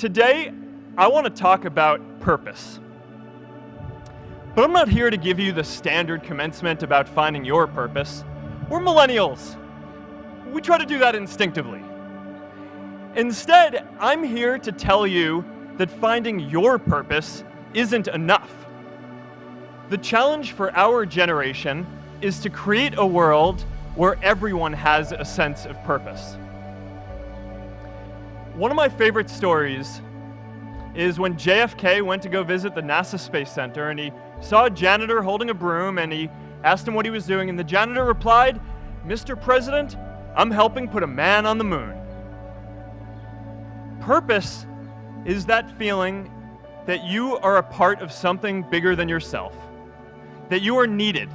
Today, I want to talk about purpose. But I'm not here to give you the standard commencement about finding your purpose. We're millennials. We try to do that instinctively. Instead, I'm here to tell you that finding your purpose isn't enough. The challenge for our generation is to create a world where everyone has a sense of purpose. One of my favorite stories is when JFK went to go visit the NASA Space Center, and he saw a janitor holding a broom, and he asked him what he was doing, and the janitor replied, "Mr. President, I'm helping put a man on the moon." Purpose is that feeling that you are a part of something bigger than yourself, that you are needed,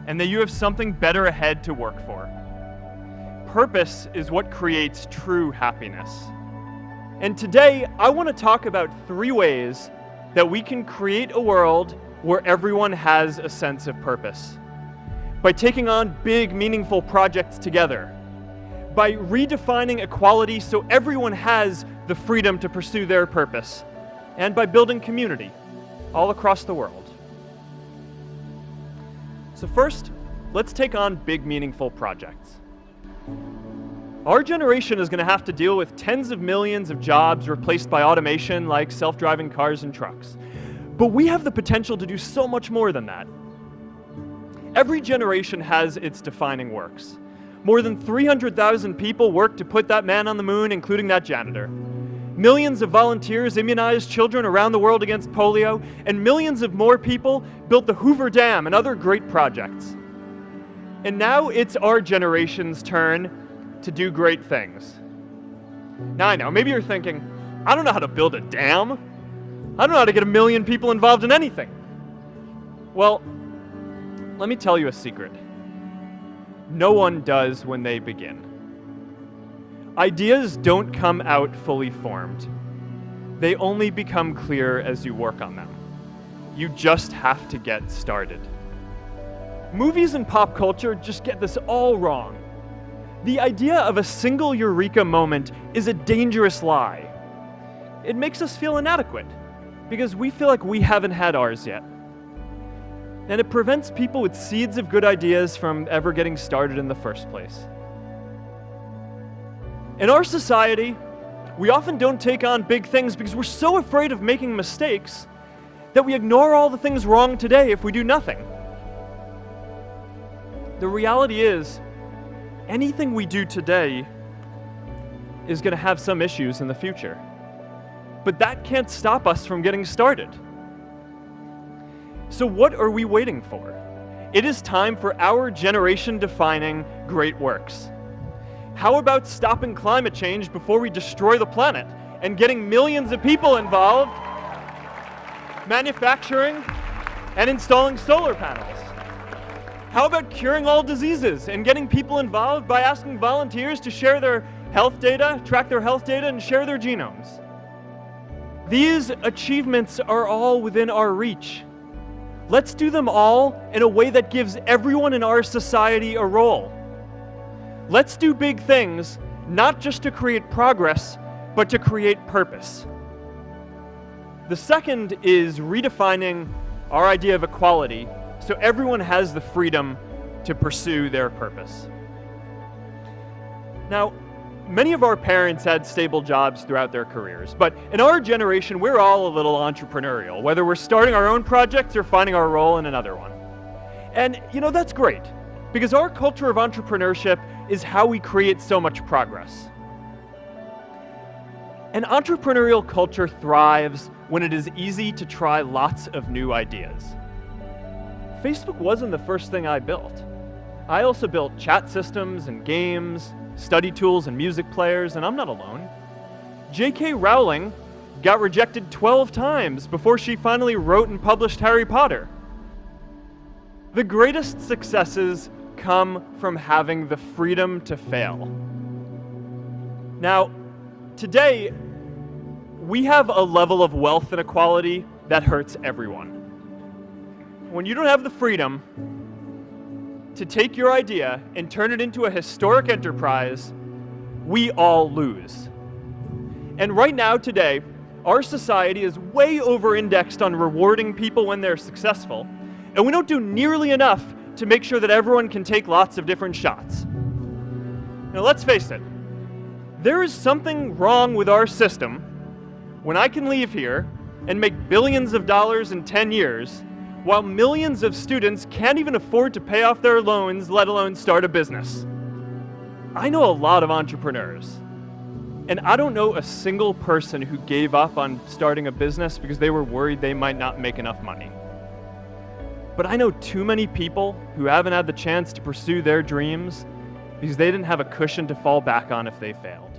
and that you have something better ahead to work for. Purpose is what creates true happiness. And today, I want to talk about 3 ways that we can create a world where everyone has a sense of purpose. By taking on big, meaningful projects together. By redefining equality so everyone has the freedom to pursue their purpose. And by building community all across the world. So first, let's take on big, meaningful projects. Our generation is going to have to deal with tens of millions of jobs replaced by automation like self-driving cars and trucks. But we have the potential to do so much more than that. Every generation has its defining works. More than 300,000 people worked to put that man on the moon, including that janitor. Millions of volunteers immunized children around the world against polio, and millions of more people built the Hoover Dam and other great projects. And now it's our generation's turn to do great things. Now I know, maybe you're thinking, I don't know how to build a dam. I don't know how to get 1 million people involved in anything. Well, let me tell you a secret. No one does when they begin. Ideas don't come out fully formed. They only become clear as you work on them. You just have to get started. Movies and pop culture just get this all wrong. The idea of a single eureka moment is a dangerous lie. It makes us feel inadequate because we feel like we haven't had ours yet. And it prevents people with seeds of good ideas from ever getting started in the first place. In our society, we often don't take on big things because we're so afraid of making mistakes that we ignore all the things wrong today if we do nothing. The reality is, anything we do today is going to have some issues in the future. But that can't stop us from getting started. So what are we waiting for? It is time for our generation-defining great works. How about stopping climate change before we destroy the planet and getting millions of people involved, manufacturing and installing solar panels? How about curing all diseases and getting people involved by asking volunteers to share their health data, track their health data, and share their genomes? These achievements are all within our reach. Let's do them all in a way that gives everyone in our society a role. Let's do big things, not just to create progress, but to create purpose. The second is redefining our idea of equality so everyone has the freedom to pursue their purpose. Now, many of our parents had stable jobs throughout their careers, but in our generation, we're all a little entrepreneurial, whether we're starting our own projects or finding our role in another one. And, that's great, because our culture of entrepreneurship is how we create so much progress. An entrepreneurial culture thrives when it is easy to try lots of new ideas. Facebook wasn't the first thing I built. I also built chat systems and games, study tools and music players, and I'm not alone. J.K. Rowling got rejected 12 times before she finally wrote and published Harry Potter. The greatest successes come from having the freedom to fail. Now, today, we have a level of wealth inequality that hurts everyone. When you don't have the freedom to take your idea and turn it into a historic enterprise, we all lose. And right now, today, Our society is way over-indexed on rewarding people when they're successful, and we don't do nearly enough to make sure that everyone can take lots of different shots. Now let's face it, there is something wrong with our system when I can leave here and make billions of dollars in 10 years, while millions of students can't even afford to pay off their loans, let alone start a business. I know a lot of entrepreneurs, and I don't know a single person who gave up on starting a business because they were worried they might not make enough money. But I know too many people who haven't had the chance to pursue their dreams because they didn't have a cushion to fall back on if they failed.